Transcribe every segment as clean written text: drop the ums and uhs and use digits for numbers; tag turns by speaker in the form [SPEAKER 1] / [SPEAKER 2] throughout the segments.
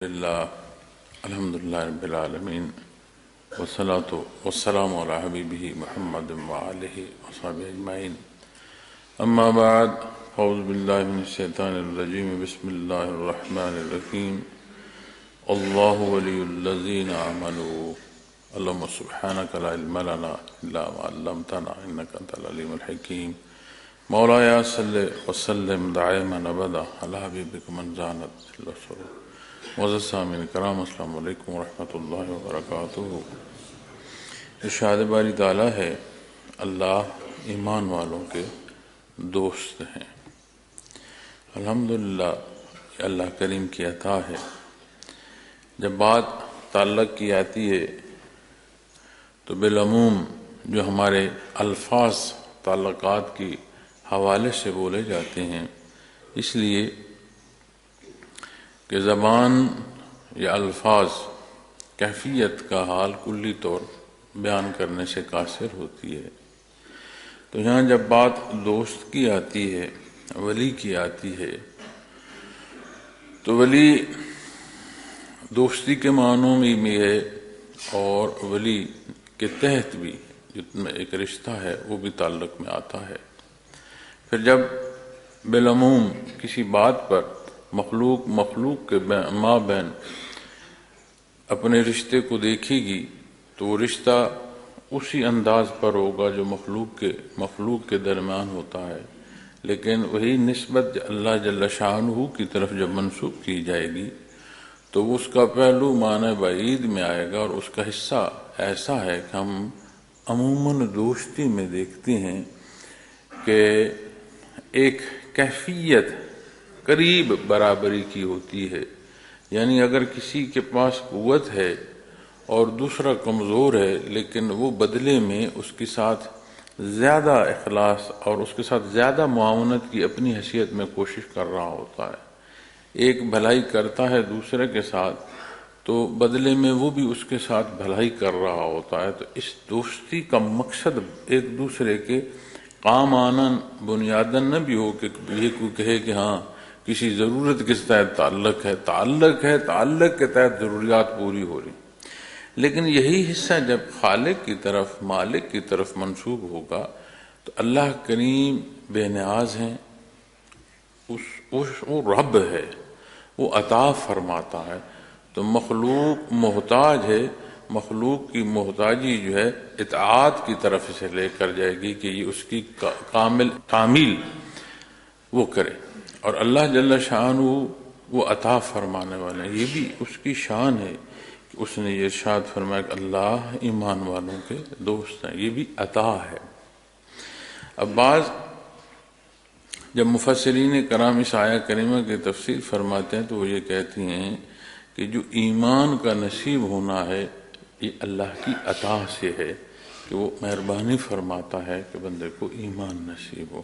[SPEAKER 1] لله الحمد لله رب العالمين والصلاة والسلام على حبيبه محمد وآله وصحبه أجمعين أما بعد أعوذ بالله من الشيطان الرجيم بسم الله الرحمن الرحيم الله ولي الذين آمنوا اللهم سبحانك لا علم لنا إلا ما علمتنا إنك أنت العليم الحكيم مولاي صل وسلم دائما أبدا على حبيبك من زانت البصر معزز سامعین کرام، السلام علیکم ورحمۃ اللہ وبرکاتہ۔ ارشاد باری تعالیٰ ہے، اللہ ایمان والوں کے دوست ہیں۔ الحمدللہ یہ اللہ کریم کی عطا ہے۔ جب بات تعلق کی آتی ہے تو بالعموم جو ہمارے الفاظ تعلقات کی حوالے سے بولے جاتے ہیں، اس لیے کہ زبان یا الفاظ کیفیت کا حال کلی طور بیان کرنے سے قاصر ہوتی ہے۔ تو یہاں جب بات دوست کی آتی ہے، ولی کی آتی ہے، تو ولی دوستی کے معنوں میں ہے، اور ولی کے تحت بھی جتنا ایک رشتہ ہے وہ بھی تعلق میں آتا ہے۔ پھر جب بالعموم کسی بات پر مخلوق کے مابین اپنے رشتے کو دیکھے گی تو وہ رشتہ اسی انداز پر ہوگا جو مخلوق کے درمیان ہوتا ہے، لیکن وہی نسبت اللہ جل شانہ کی طرف جب منسوب کی جائے گی تو اس کا پہلو معنی بعید میں آئے گا، اور اس کا حصہ ایسا ہے کہ ہم عموماً دوستی میں دیکھتے ہیں کہ ایک کیفیت قریب برابری کی ہوتی ہے۔ یعنی اگر کسی کے پاس قوت ہے اور دوسرا کمزور ہے، لیکن وہ بدلے میں اس کے ساتھ زیادہ اخلاص اور اس کے ساتھ زیادہ معاونت کی اپنی حیثیت میں کوشش کر رہا ہوتا ہے، ایک بھلائی کرتا ہے دوسرے کے ساتھ تو بدلے میں وہ بھی اس کے ساتھ بھلائی کر رہا ہوتا ہے، تو اس دوستی کا مقصد ایک دوسرے کے کام آنا بنیادن نہ بھی ہو کہ یہ کوئی کہے کہ ہاں کسی ضرورت کے تحت تعلق ہے تعلق کے تحت ضروریات پوری ہو رہی، لیکن یہی حصہ جب خالق کی طرف، مالک کی طرف منسوب ہوگا تو اللہ کریم بے نیاز ہیں، وہ رب ہے، وہ عطا فرماتا ہے، تو مخلوق محتاج ہے، مخلوق کی محتاجی جو ہے اطاعت کی طرف سے لے کر جائے گی کہ یہ اس کی تعمیل وہ کرے، اور اللہ جل شانہ وہ عطا فرمانے والے ہیں۔ یہ بھی اس کی شان ہے کہ اس نے یہ ارشاد فرمایا کہ اللہ ایمان والوں کے دوست ہیں، یہ بھی عطا ہے۔ اب بعض جب مفسرین کرام اس آیہ کریمہ کی تفسیر فرماتے ہیں تو وہ یہ کہتی ہیں کہ جو ایمان کا نصیب ہونا ہے یہ اللہ کی عطا سے ہے، کہ وہ مہربانی فرماتا ہے کہ بندے کو ایمان نصیب ہو۔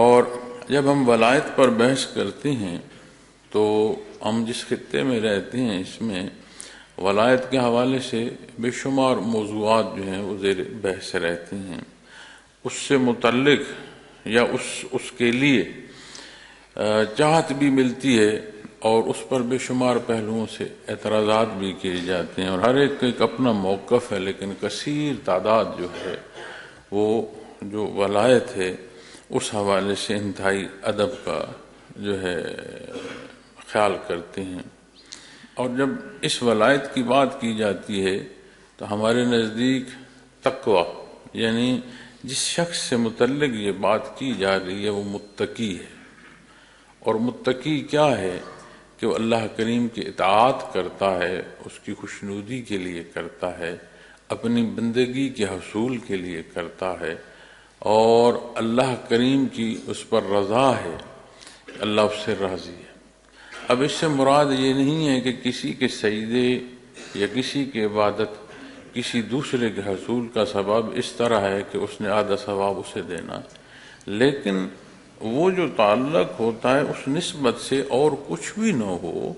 [SPEAKER 1] اور جب ہم ولایت پر بحث کرتے ہیں تو ہم جس خطے میں رہتے ہیں اس میں ولایت کے حوالے سے بے شمار موضوعات جو ہیں وہ زیر بحث رہتے ہیں، اس سے متعلق یا اس کے لیے چاہت بھی ملتی ہے، اور اس پر بے شمار پہلوؤں سے اعتراضات بھی کیے جاتے ہیں، اور ہر ایک کا ایک اپنا موقف ہے، لیکن کثیر تعداد جو ہے وہ جو ولایت ہے اس حوالے سے انتہائی ادب کا جو ہے خیال کرتے ہیں۔ اور جب اس ولایت کی بات کی جاتی ہے تو ہمارے نزدیک تقوی، یعنی جس شخص سے متعلق یہ بات کی جا رہی ہے وہ متقی ہے، اور متقی کیا ہے کہ وہ اللہ کریم کی اطاعت کرتا ہے، اس کی خوشنودی کے لیے کرتا ہے، اپنی بندگی کے حصول کے لیے کرتا ہے، اور اللہ کریم کی اس پر رضا ہے، اللہ اس سے راضی ہے۔ اب اس سے مراد یہ نہیں ہے کہ کسی کے سجدے یا کسی کی عبادت کسی دوسرے کے حصول کا سبب اس طرح ہے کہ اس نے آدھا ثواب اسے دینا، لیکن وہ جو تعلق ہوتا ہے اس نسبت سے اور کچھ بھی نہ ہو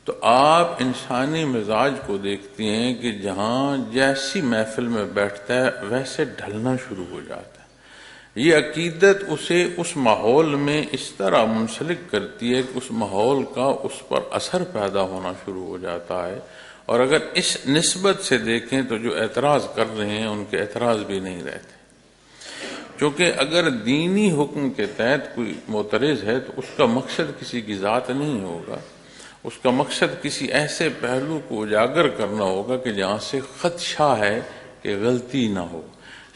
[SPEAKER 1] تو آپ انسانی مزاج کو دیکھتے ہیں کہ جہاں جیسی محفل میں بیٹھتا ہے ویسے ڈھلنا شروع ہو جاتا ہے، یہ عقیدت اسے اس ماحول میں اس طرح منسلک کرتی ہے کہ اس ماحول کا اس پر اثر پیدا ہونا شروع ہو جاتا ہے، اور اگر اس نسبت سے دیکھیں تو جو اعتراض کر رہے ہیں ان کے اعتراض بھی نہیں رہتے، کیونکہ اگر دینی حکم کے تحت کوئی معترض ہے تو اس کا مقصد کسی کی ذات نہیں ہوگا، اس کا مقصد کسی ایسے پہلو کو اجاگر کرنا ہوگا کہ جہاں سے خدشہ ہے کہ غلطی نہ ہو۔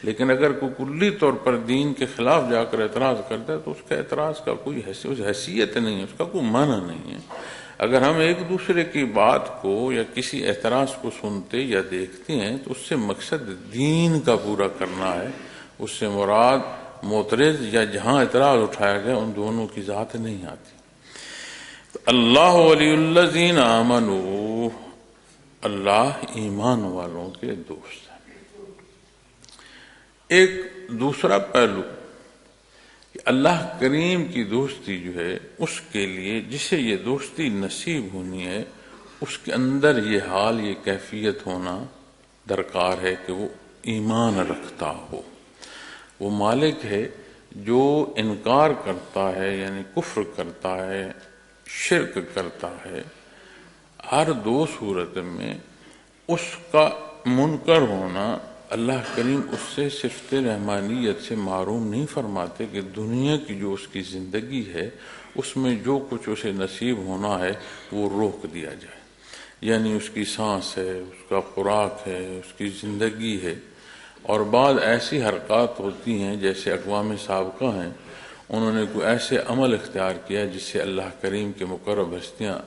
[SPEAKER 1] لیکن اگر کوئی کلی طور پر دین کے خلاف جا کر اعتراض کرتا ہے تو اس کا اعتراض کا کوئی حیثیت نہیں ہے، اس کا کوئی معنی نہیں ہے۔ اگر ہم ایک دوسرے کی بات کو یا کسی اعتراض کو سنتے یا دیکھتے ہیں تو اس سے مقصد دین کا پورا کرنا ہے، اس سے مراد معترض یا جہاں اعتراض اٹھایا گیا ان دونوں کی ذات نہیں آتی۔ اللہ ولی الذین آمنوا، اللہ ایمان والوں کے دوست ہیں۔ ایک دوسرا پہلو کہ اللہ کریم کی دوستی جو ہے اس کے لیے جسے یہ دوستی نصیب ہونی ہے اس کے اندر یہ حال، یہ کیفیت ہونا درکار ہے کہ وہ ایمان رکھتا ہو۔ وہ مالک ہے جو انکار کرتا ہے یعنی کفر کرتا ہے، شرک کرتا ہے، ہر دو صورت میں اس کا منکر ہونا اللہ کریم اس سے صفت رحمانیت سے معروم نہیں فرماتے کہ دنیا کی جو اس کی زندگی ہے اس میں جو کچھ اسے نصیب ہونا ہے وہ روک دیا جائے، یعنی اس کی سانس ہے، اس کا خوراک ہے، اس کی زندگی ہے۔ اور بعض ایسی حرکات ہوتی ہیں جیسے اقوام سابقہ ہیں، انہوں نے کوئی ایسے عمل اختیار کیا جس سے اللہ کریم کے مقرب ہستیاں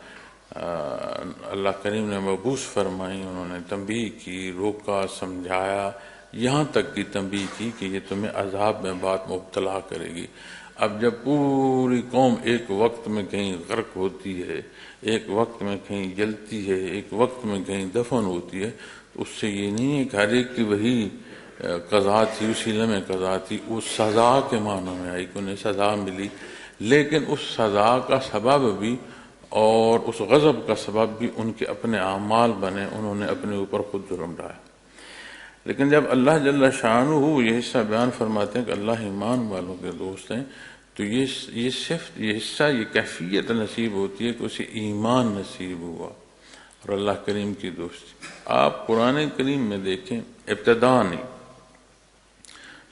[SPEAKER 1] اللہ کریم نے مبعوث فرمائیں، انہوں نے تنبیہ کی، روکا، سمجھایا، یہاں تک کی تنبیہ کی کہ یہ تمہیں عذاب میں بات مبتلا کرے گی۔ اب جب پوری قوم ایک وقت میں کہیں غرق ہوتی ہے، ایک وقت میں کہیں جلتی ہے، ایک وقت میں کہیں دفن ہوتی ہے، تو اس سے یہ نہیں ہے کہ ہر ایک کی وہی قضا تھی، اسی لمحے قضا تھی، اس سزا کے معنی میں آئی کہ انہیں سزا ملی، لیکن اس سزا کا سبب بھی اور اس غضب کا سبب بھی ان کے اپنے اعمال بنے، انہوں نے اپنے اوپر خود جرم ڈایا۔ لیکن جب اللہ جل شانہ یہ حصہ بیان فرماتے ہیں کہ اللہ ایمان والوں کے دوست ہیں، تو یہ صفت، یہ حصہ، یہ کیفیت نصیب ہوتی ہے کہ اسے ایمان نصیب ہوا اور اللہ کریم کی دوستی۔ آپ قرآن کریم میں دیکھیں، ابتداء نہیں،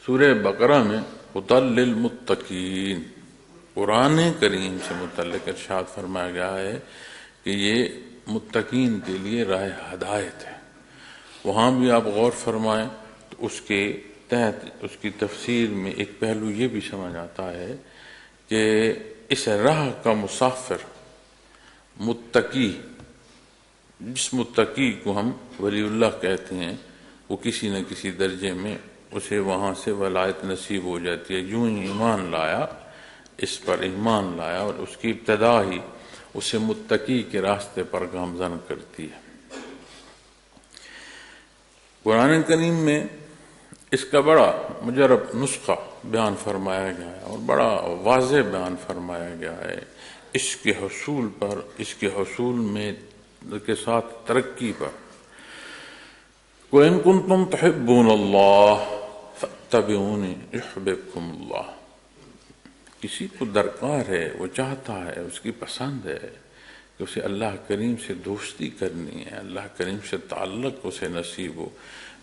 [SPEAKER 1] سورہ بقرہ میں ہدی للمتقین، قرآن کریم سے متعلق ارشاد فرمایا گیا ہے کہ یہ متقین کے لیے راہ ہدایت ہے۔ وہاں بھی آپ غور فرمائیں تو اس کے تحت اس کی تفسیر میں ایک پہلو یہ بھی سمجھ آتا ہے کہ اس راہ کا مسافر متقی، جس متقی کو ہم ولی اللہ کہتے ہیں، وہ کسی نہ کسی درجے میں اسے وہاں سے ولایت نصیب ہو جاتی ہے۔ یوں ہی ایمان لایا، اس پر ایمان لایا، اور اس کی ابتدا ہی اسے متقی کے راستے پر گامزن کرتی ہے۔ قرآن کریم میں اس کا بڑا مجرب نسخہ بیان فرمایا گیا ہے اور بڑا واضح بیان فرمایا گیا ہے اس کے حصول پر، اس کے حصول میں کے ساتھ ترقی پر۔ وَإِن كُنتُمْ تُحِبُّونَ اللَّهَ فَاتَّبِعُونِي يُحْبِبْكُمُ اللَّهُ۔ کسی کو درکار ہے، وہ چاہتا ہے، اس کی پسند ہے کہ اسے اللہ کریم سے دوستی کرنی ہے، اللہ کریم سے تعلق اسے نصیب ہو۔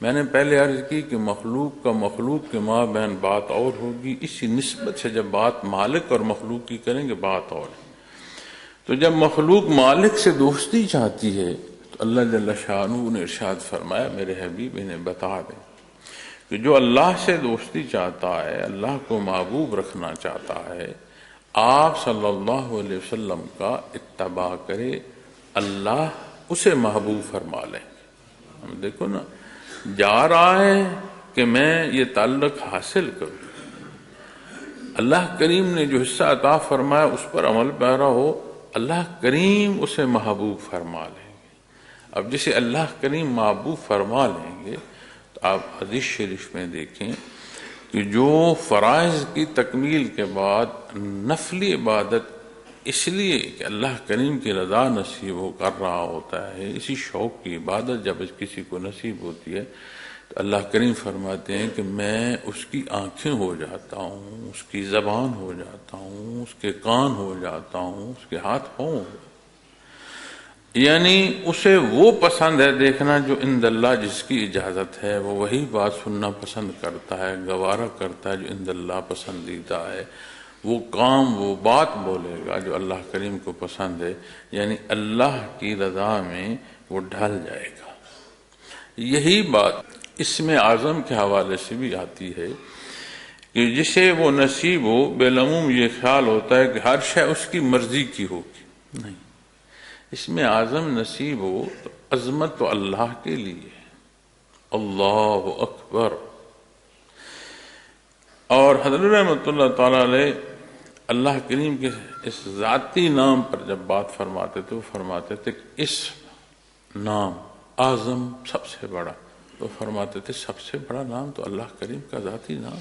[SPEAKER 1] میں نے پہلے عرض کی کہ مخلوق کا مخلوق کے مابین بات اور ہوگی، اسی نسبت سے جب بات مالک اور مخلوق کی کریں گے بات اور ہے۔ تو جب مخلوق مالک سے دوستی چاہتی ہے تو اللہ جل شانہ نے ارشاد فرمایا، میرے حبیب انہیں بتا دیں کہ جو اللہ سے دوستی چاہتا ہے، اللہ کو محبوب رکھنا چاہتا ہے، آپ صلی اللہ علیہ وسلم کا اتباع کرے، اللہ اسے محبوب فرما لیں۔ ہم دیکھو نا، جا رہا ہے کہ میں یہ تعلق حاصل کروں، اللہ کریم نے جو حصہ عطا فرمایا اس پر عمل پیرا ہو، اللہ کریم اسے محبوب فرما لیں گے۔ اب جسے اللہ کریم محبوب فرما لیں گے تو آپ حدیث شریف میں دیکھیں کہ جو فرائض کی تکمیل کے بعد نفلی عبادت اس لیے کہ اللہ کریم کی رضا نصیب ہو کر رہا ہوتا ہے، اسی شوق کی عبادت جب کسی کو نصیب ہوتی ہے تو اللہ کریم فرماتے ہیں کہ میں اس کی آنکھیں ہو جاتا ہوں، اس کی زبان ہو جاتا ہوں، اس کے کان ہو جاتا ہوں، اس کے ہاتھ ہوں، یعنی اسے وہ پسند ہے دیکھنا جو عند اللہ جس کی اجازت ہے، وہ وہی بات سننا پسند کرتا ہے، گوارا کرتا ہے جو عند اللہ پسندیدہ ہے، وہ کام وہ بات بولے گا جو اللہ کریم کو پسند ہے، یعنی اللہ کی رضا میں وہ ڈھل جائے گا۔ یہی بات اسم اعظم کے حوالے سے بھی آتی ہے کہ جسے وہ نصیب ہو، بالعموم یہ خیال ہوتا ہے کہ ہر شے اس کی مرضی کی ہوگی، نہیں، اسم اعظم نصیب ہو تو عظمت تو اللہ کے لیے، اللہ اکبر۔ اور حضرت رحمۃ اللہ تعالی علیہ اللہ کریم کے اس ذاتی نام پر جب بات فرماتے تھے، وہ فرماتے تھے کہ اس نام اعظم سب سے بڑا، تو فرماتے تھے سب سے بڑا نام تو اللہ کریم کا ذاتی نام۔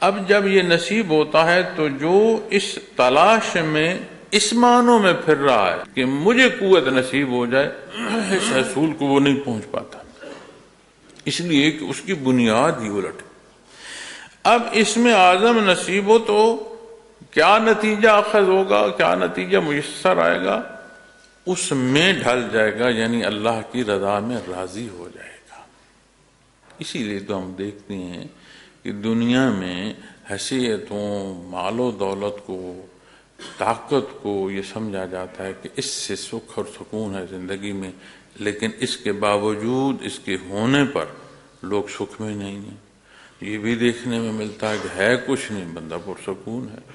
[SPEAKER 1] اب جب یہ نصیب ہوتا ہے تو جو اس تلاش میں اس معنوں میں پھر رہا ہے کہ مجھے قوت نصیب ہو جائے، اس حصول کو وہ نہیں پہنچ پاتا، اس لیے کہ اس کی بنیاد ہی الٹ ہے۔ اب اس میں اعظم نصیب ہو تو کیا نتیجہ اخذ ہوگا، کیا نتیجہ میسر آئے گا، اس میں ڈھل جائے گا، یعنی اللہ کی رضا میں راضی ہو جائے گا۔ اسی لیے تو ہم دیکھتے ہیں کہ دنیا میں حیثیتوں، مال و دولت کو، طاقت کو یہ سمجھا جاتا ہے کہ اس سے سکھ اور سکون ہے زندگی میں، لیکن اس کے باوجود اس کے ہونے پر لوگ سکھ میں نہیں ہیں۔ یہ بھی دیکھنے میں ملتا ہے کہ ہے کچھ نہیں، بندہ پرسکون ہے۔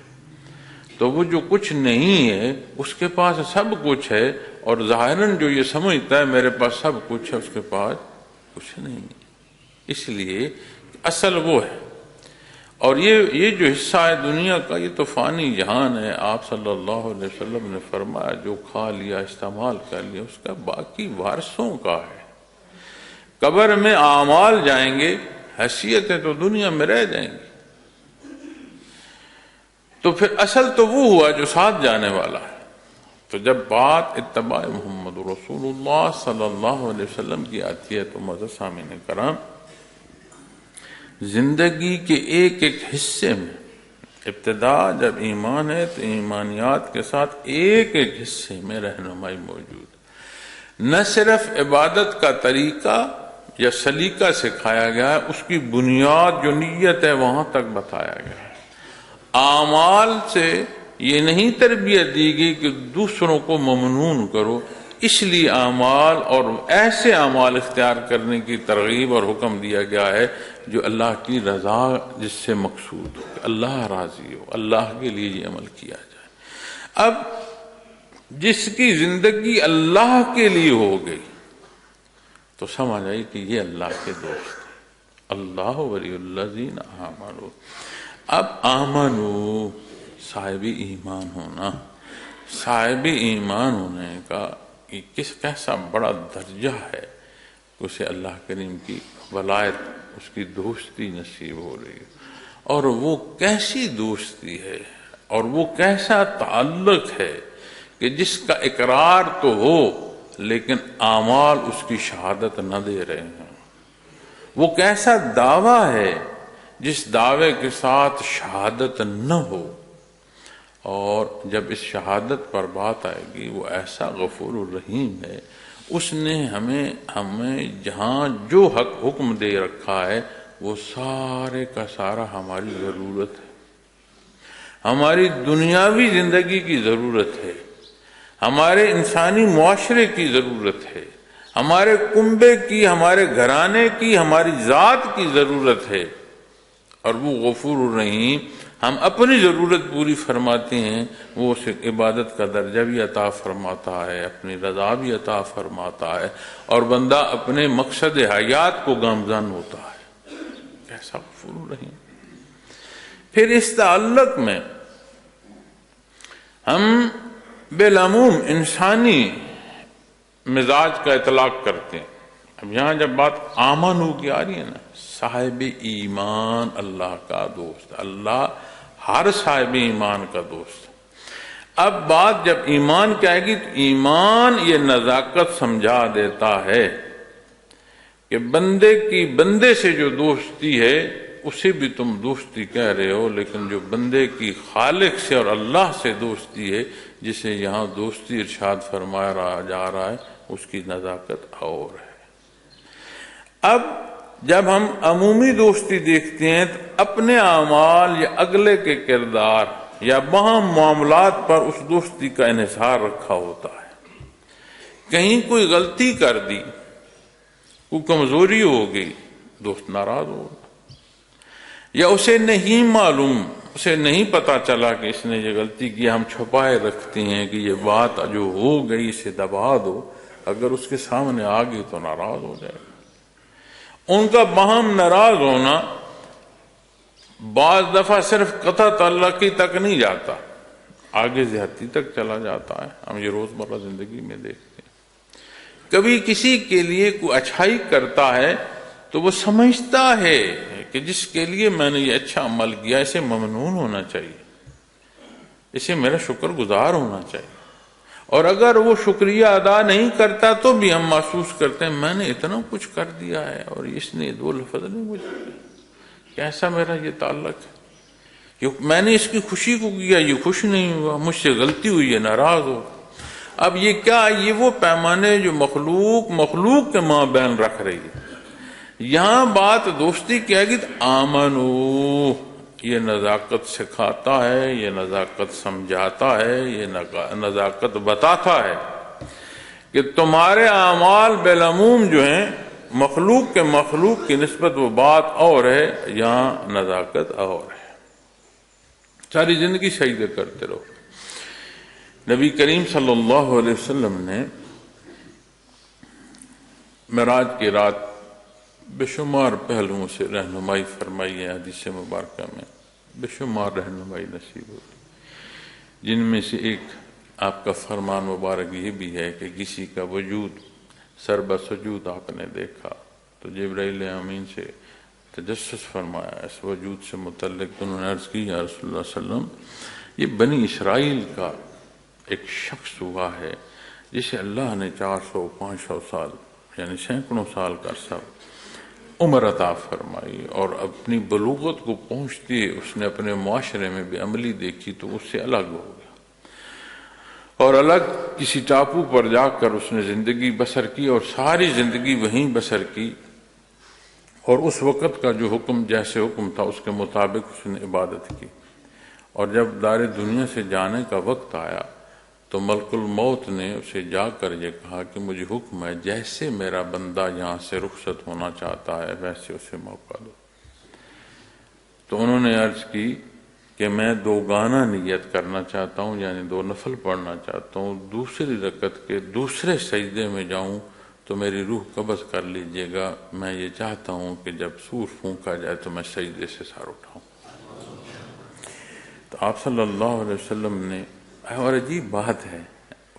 [SPEAKER 1] تو وہ جو کچھ نہیں ہے اس کے پاس سب کچھ ہے، اور ظاہراً جو یہ سمجھتا ہے میرے پاس سب کچھ ہے، اس کے پاس کچھ نہیں ہے۔ اس لیے اصل وہ ہے۔ اور یہ جو حصہ ہے دنیا کا، یہ تو فانی جہان ہے۔ آپ صلی اللہ علیہ وسلم نے فرمایا جو کھا لیا، استعمال کر لیا، اس کا باقی وارثوں کا ہے۔ قبر میں اعمال جائیں گے، حیثیتیں تو دنیا میں رہ جائیں گی۔ تو پھر اصل تو وہ ہوا جو ساتھ جانے والا ہے۔ تو جب بات اتباع محمد رسول اللہ صلی اللہ علیہ وسلم کی آتی ہے تو معزز سامعین کرام، زندگی کے ایک ایک حصے میں ابتدا جب ایمان ہے تو ایمانیات کے ساتھ ایک ایک حصے میں رہنمائی موجود ہے۔ نہ صرف عبادت کا طریقہ یا سلیقہ سکھایا گیا ہے، اس کی بنیاد جو نیت ہے وہاں تک بتایا گیا ہے۔ اعمال سے یہ نہیں تربیت دی گئی کہ دوسروں کو ممنون کرو، اس لیے اعمال اور ایسے اعمال اختیار کرنے کی ترغیب اور حکم دیا گیا ہے جو اللہ کی رضا جس سے مقصود ہو، کہ اللہ راضی ہو، اللہ کے لیے یہ عمل کیا جائے۔ اب جس کی زندگی اللہ کے لیے ہو گئی تو سمجھ آئی کہ یہ اللہ کے دوست ہیں، اللہ ولی الذین آمنوا۔ اب آمنو صاحب ایمان ہونا، صاحب ایمان ہونے کا کیسا بڑا درجہ ہے، اسے اللہ کریم کی ولایت، اس کی دوستی نصیب ہو رہی ہے۔ اور وہ کیسی دوستی ہے اور وہ کیسا تعلق ہے کہ جس کا اقرار تو ہو لیکن اعمال اس کی شہادت نہ دے رہے ہیں۔ وہ کیسا دعویٰ ہے جس دعوے کے ساتھ شہادت نہ ہو، اور جب اس شہادت پر بات آئے گی وہ ایسا غفور الرحیم ہے، اس نے ہمیں جہاں جو حکم دے رکھا ہے وہ سارے کا سارا ہماری ضرورت ہے، ہماری دنیاوی زندگی کی ضرورت ہے، ہمارے انسانی معاشرے کی ضرورت ہے، ہمارے کنبے کی، ہمارے گھرانے کی، ہماری ذات کی ضرورت ہے۔ اور وہ غفور الرحیم ہم اپنی ضرورت پوری فرماتے ہیں، وہ اسے عبادت کا درجہ بھی عطا فرماتا ہے، اپنی رضا بھی عطا فرماتا ہے، اور بندہ اپنے مقصد حیات کو گامزن ہوتا ہے۔ کیسا غفور الرحیم۔ پھر اس تعلق میں ہم بالعموم انسانی مزاج کا اطلاق کرتے ہیں۔ اب یہاں جب بات آمنو کی آ رہی ہے نا، صاحب ایمان اللہ کا دوست، اللہ ہر صاحب ایمان کا دوست۔ اب بات جب ایمان کی آئے گی تو ایمان یہ نزاکت سمجھا دیتا ہے کہ بندے کی بندے سے جو دوستی ہے اسے بھی تم دوستی کہہ رہے ہو، لیکن جو بندے کی خالق سے اور اللہ سے دوستی ہے، جسے یہاں دوستی ارشاد فرمایا جا رہا ہے، اس کی نزاکت اور ہے۔ اب جب ہم عمومی دوستی دیکھتے ہیں تو اپنے اعمال یا اگلے کے کردار یا باہم معاملات پر اس دوستی کا انحصار رکھا ہوتا ہے۔ کہیں کوئی غلطی کر دی، کوئی کمزوری ہو گئی، دوست ناراض ہوگا، یا اسے نہیں معلوم، اسے نہیں پتا چلا کہ اس نے یہ غلطی کی، ہم چھپائے رکھتے ہیں کہ یہ بات جو ہو گئی اسے دبا دو، اگر اس کے سامنے آ گئی تو ناراض ہو جائے گا۔ ان کا باہم ناراض ہونا بعض دفعہ صرف قطع تعلقی تک نہیں جاتا، آگے زیادتی تک چلا جاتا ہے۔ ہم یہ روزمرہ زندگی میں دیکھتے ہیں، کبھی کسی کے لیے کوئی اچھائی کرتا ہے تو وہ سمجھتا ہے کہ جس کے لیے میں نے یہ اچھا عمل کیا اسے ممنون ہونا چاہیے، اسے میرا شکر گزار ہونا چاہیے، اور اگر وہ شکریہ ادا نہیں کرتا تو بھی ہم محسوس کرتے ہیں میں نے اتنا کچھ کر دیا ہے اور اس نے دو لفظ نہیں مجھے، کیسا میرا یہ تعلق ہے، میں نے اس کی خوشی کو کیا، یہ خوش نہیں ہوا، مجھ سے غلطی ہوئی ہے، ناراض ہو۔ اب یہ کیا، یہ وہ پیمانے جو مخلوق کے مابین رکھ رہی ہے۔ یہاں بات دوستی کی آئے گی تو آمنو، یہ نزاکت سکھاتا ہے، یہ نزاکت سمجھاتا ہے، یہ نزاکت بتاتا ہے کہ تمہارے اعمال بالعموم جو ہیں مخلوق کی نسبت وہ بات اور ہے، یہاں نزاکت اور ہے۔ ساری زندگی سجدے کرتے رہو۔ نبی کریم صلی اللہ علیہ وسلم نے معراج کی رات بے شمار پہلوؤں سے رہنمائی فرمائی ہے، حدیث مبارکہ میں بے شمار رہنمائی نصیب ہوئی، جن میں سے ایک آپ کا فرمان مبارک یہ بھی ہے کہ کسی کا وجود سر بسجود آپ نے دیکھا تو جبرائیل امین سے تجسس فرمایا اس وجود سے متعلق، تو انہوں نے عرض کی یا رسول اللہ صلی اللہ علیہ وسلم یہ بنی اسرائیل کا ایک شخص ہوا ہے جسے اللہ نے 400-500 سال یعنی سینکڑوں سال کا عرصہ عمر عطا فرمائی، اور اپنی بلوغت کو پہنچتی اس نے اپنے معاشرے میں بے عملی دیکھی تو اس سے الگ ہو گیا، اور الگ کسی ٹاپو پر جا کر اس نے زندگی بسر کی اور ساری زندگی وہیں بسر کی، اور اس وقت کا جو حکم جیسے حکم تھا اس کے مطابق اس نے عبادت کی، اور جب دار دنیا سے جانے کا وقت آیا تو ملک الموت نے اسے جا کر یہ کہا کہ مجھے حکم ہے جیسے میرا بندہ یہاں سے رخصت ہونا چاہتا ہے ویسے اسے موقع دو۔ تو انہوں نے عرض کی کہ میں 2 گانا نیت کرنا چاہتا ہوں، یعنی 2 نفل پڑھنا چاہتا ہوں، دوسری رکعت کے دوسرے سجدے میں جاؤں تو میری روح قبض کر لیجئے گا، میں یہ چاہتا ہوں کہ جب سور پھونکا جائے تو میں سجدے سے سر اٹھاؤں۔ تو آپ صلی اللہ علیہ وسلم نے، اور عجیب بات ہے،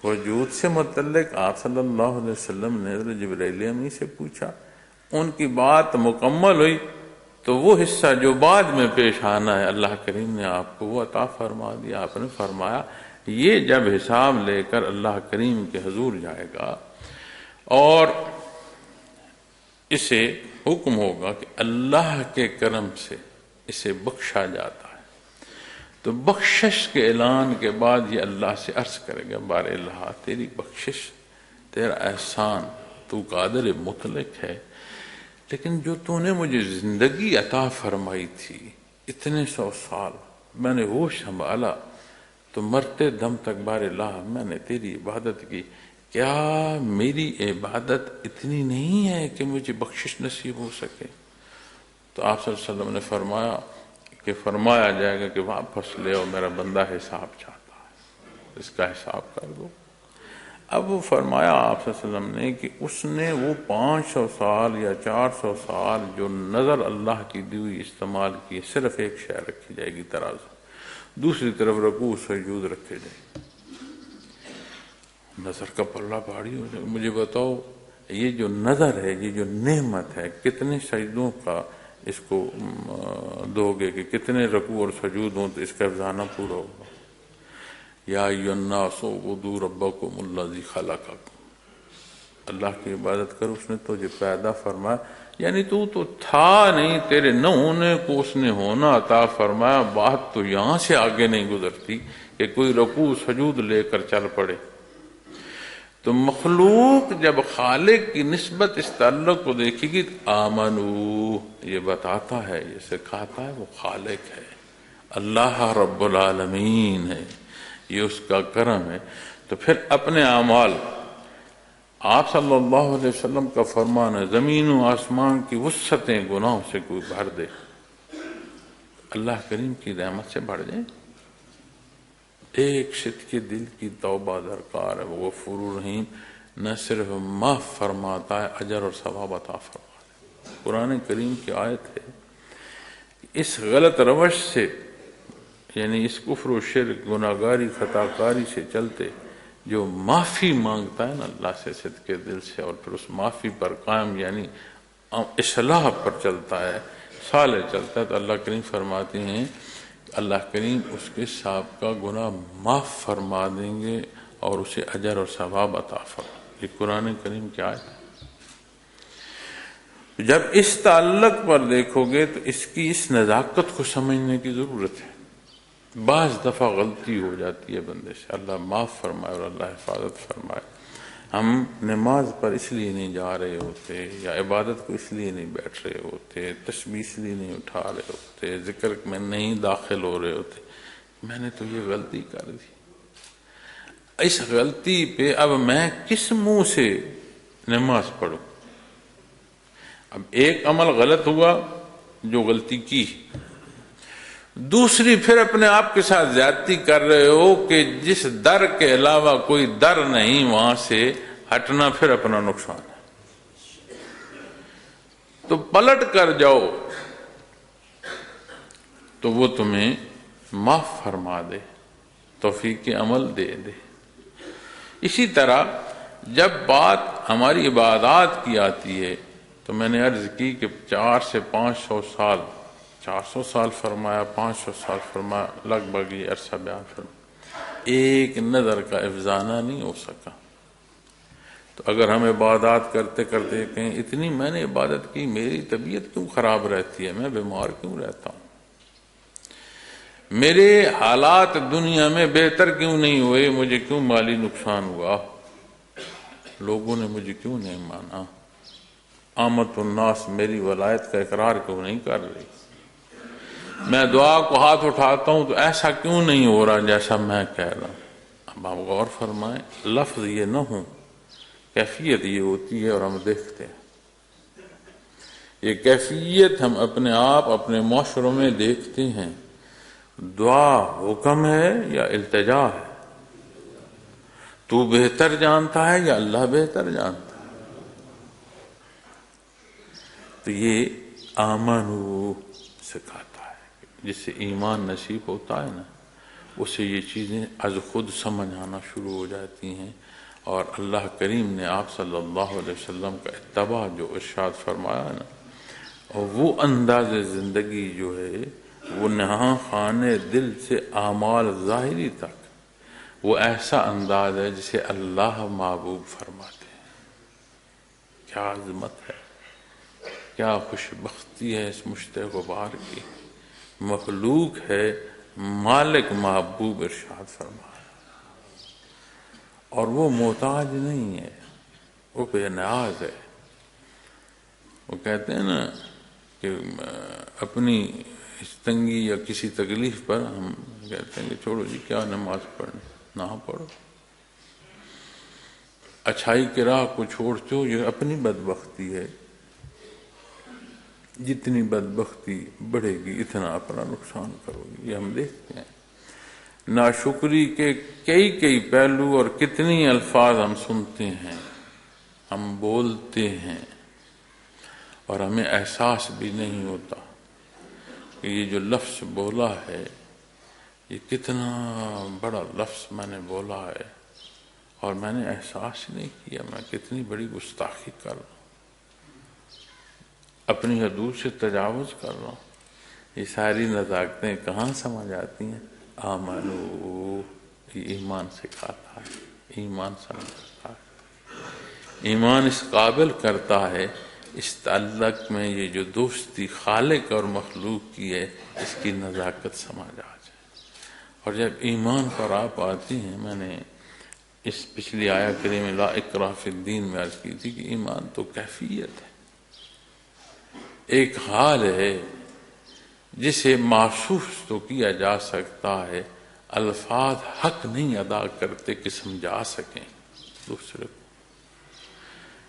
[SPEAKER 1] وجود سے متعلق آپ صلی اللہ علیہ وسلم نے حضرت جبرائیل امین سے پوچھا، ان کی بات مکمل ہوئی تو وہ حصہ جو بعد میں پیش آنا ہے اللہ کریم نے آپ کو وہ عطا فرما دیا۔ آپ نے فرمایا یہ جب حساب لے کر اللہ کریم کے حضور جائے گا اور اسے حکم ہوگا کہ اللہ کے کرم سے اسے بخشا جاتا ہے، تو بخشش کے اعلان کے بعد یہ اللہ سے عرض کرے گا بار اللہ تیری بخشش، تیرا احسان، تو قادر مطلق ہے، لیکن جو تو نے مجھے زندگی عطا فرمائی تھی اتنے 100 سال میں نے ہوش سنبھالا تو مرتے دم تک بار اللہ میں نے تیری عبادت کی، کیا میری عبادت اتنی نہیں ہے کہ مجھے بخشش نصیب ہو سکے؟ تو آپ صلی اللہ علیہ وسلم نے فرمایا کہ فرمایا جائے گا کہ واپس لے اور میرا بندہ حساب چاہتا ہے، اس کا حساب کر دو۔ اب وہ فرمایا آپ صلی اللہ علیہ وسلم نے کہ اس نے وہ 500 سال یا 400 سال جو نظر اللہ کی دی ہوئی استعمال کی، صرف ایک شے رکھی جائے گی ترازو، دوسری طرف رکوع سجود رکھے جائیں گے، نظر کا پلہ بھاری ہو جائے گا۔ مجھے بتاؤ یہ جو نظر ہے، یہ جو نعمت ہے، کتنے سجدوں کا اس کو دو گے کہ کتنے رکوع اور سجود ہوں تو اس کا افزانہ پورا ہوگا۔ یا ایھا الناس اعبدوا ربکم الذی خلقکم، اللہ کی عبادت کر، اس نے تجھے پیدا فرمایا، یعنی تو تھا نہیں، تیرے نہ ہونے کو اس نے ہونا عطا فرمایا۔ بات تو یہاں سے آگے نہیں گزرتی کہ کوئی رکوع سجود لے کر چل پڑے۔ تو مخلوق جب خالق کی نسبت اس تعلق کو دیکھے گی، آمنو، یہ بتاتا ہے، یہ سکھاتا ہے وہ خالق ہے، اللہ رب العالمین ہے، یہ اس کا کرم ہے۔ تو پھر اپنے اعمال، آپ صلی اللہ علیہ وسلم کا فرمان ہے، زمین و آسمان کی وسعتیں گناہوں سے کوئی بھر دے، اللہ کریم کی رحمت سے بڑھ جائے۔ ایک شت کے دل کی توبہ درکار ہے، وہ غفور رحیم نہ صرف معاف فرماتا ہے، اجر اور ثواب عطا فرماتا ہے۔ قرآن کریم کی آیت ہے، اس غلط روش سے، یعنی اس کفر و شرک، گناہگاری، خطاکاری سے چلتے جو معافی مانگتا ہے نا اللہ سے صدقے دل سے، اور پھر اس معافی پر قائم، یعنی اصلاح پر چلتا ہے، صالح چلتا ہے، تو اللہ کریم فرماتے ہیں اللہ کریم اس کے سابقہ گناہ معاف فرما دیں گے اور اسے اجر اور ثواب عطا فرما۔ یہ قرآن کریم کی آیت ہے۔ جب اس تعلق پر دیکھو گے تو اس کی اس نزاکت کو سمجھنے کی ضرورت ہے۔ بعض دفعہ غلطی ہو جاتی ہے بندے سے، اللہ معاف فرمائے اور اللہ حفاظت فرمائے۔ ہم نماز پر اس لیے نہیں جا رہے ہوتے، یا عبادت کو اس لیے نہیں بیٹھ رہے ہوتے، تسبیح اس لیے نہیں اٹھا رہے ہوتے، ذکر میں نہیں داخل ہو رہے ہوتے، میں نے تو یہ غلطی کر دی، اس غلطی پہ اب میں کس منہ سے نماز پڑھوں؟ اب ایک عمل غلط ہوا جو غلطی کی، دوسری پھر اپنے آپ کے ساتھ زیادتی کر رہے ہو کہ جس در کے علاوہ کوئی در نہیں، وہاں سے ہٹنا پھر اپنا نقصان ہے۔ تو پلٹ کر جاؤ تو وہ تمہیں معاف فرما دے، توفیق عمل دے دے۔ اسی طرح جب بات ہماری عبادات کی آتی ہے تو میں نے عرض کی کہ 400 سے 500 سال، 400 سال فرمایا، 500 سال فرمایا، لگ بھگ یہ عرصہ بیان فرمایا، ایک نظر کا افزانہ نہیں ہو سکا۔ تو اگر ہم عبادات کرتے کرتے کہیں اتنی میں نے عبادت کی، میری طبیعت کیوں خراب رہتی ہے، میں بیمار کیوں رہتا ہوں، میرے حالات دنیا میں بہتر کیوں نہیں ہوئے، مجھے کیوں مالی نقصان ہوا، لوگوں نے مجھے کیوں نہیں مانا، آمد الناس میری ولایت کا اقرار کیوں نہیں کر رہی، میں دعا کو ہاتھ اٹھاتا ہوں تو ایسا کیوں نہیں ہو رہا جیسا میں کہہ رہا ہوں۔ اب آپ غور فرمائیں، لفظ یہ نہ ہوں، کیفیت یہ ہوتی ہے، اور ہم دیکھتے ہیں یہ کیفیت ہم اپنے آپ اپنے معاشروں میں دیکھتے ہیں۔ دعا حکم ہے یا التجا ہے؟ تو بہتر جانتا ہے یا اللہ بہتر جانتا ہے؟ تو یہ آمنو سکھاتا ہے، جس سے ایمان نصیب ہوتا ہے نا، اسے یہ چیزیں از خود سمجھ آنا شروع ہو جاتی ہیں، اور اللہ کریم نے آپ صلی اللہ علیہ وسلم کا اتباع جو ارشاد فرمایا ہے نا، اور وہ انداز زندگی جو ہے وہ نہاں خانے دل سے اعمال ظاہری تک، وہ ایسا انداز ہے جسے اللہ محبوب فرماتے ہیں۔ کیا عظمت ہے، کیا خوش بختی ہے اس مشتاق غبار کی، مخلوق ہے، مالک محبوب ارشاد فرمایا، اور وہ محتاج نہیں ہے، وہ بے نیاز ہے۔ وہ کہتے ہیں نا کہ اپنی اس تنگی یا کسی تکلیف پر ہم کہتے ہیں کہ چھوڑو جی کیا نماز پڑھنی، نہ پڑھو، اچھائی کی راہ کو چھوڑتے ہو، یہ اپنی بدبختی ہے، جتنی بدبختی بڑھے گی اتنا اپنا نقصان کرو گی۔ یہ ہم دیکھتے ہیں ناشکری کے کئی پہلو، اور کتنی الفاظ ہم سنتے ہیں، ہم بولتے ہیں، اور ہمیں احساس بھی نہیں ہوتا کہ یہ جو لفظ بولا ہے یہ کتنا بڑا لفظ میں نے بولا ہے، اور میں نے احساس نہیں کیا میں کتنی بڑی گستاخی کر رہا ہوں، اپنی حدود سے تجاوز کر رہا ہوں۔ یہ ساری نزاکتیں کہاں سمجھ آتی ہیں؟ آمنو، یہ ایمان سکھاتا ہے، ایمان سمجھاتا ہے۔ ایمان اس قابل کرتا ہے اس تعلق میں یہ جو دوستی خالق اور مخلوق کی ہے اس کی نزاکت سمجھ آ جائے۔ اور جب ایمان پر آپ آتی ہیں، میں نے اس پچھلی آیا کریم لا اکراہ فی الدین میں عرض کی تھی کہ ایمان تو کیفیت ہے، ایک حال ہے جسے محسوس تو کیا جا سکتا ہے، الفاظ حق نہیں ادا کرتے کہ سمجھا سکیں دوسرے کو،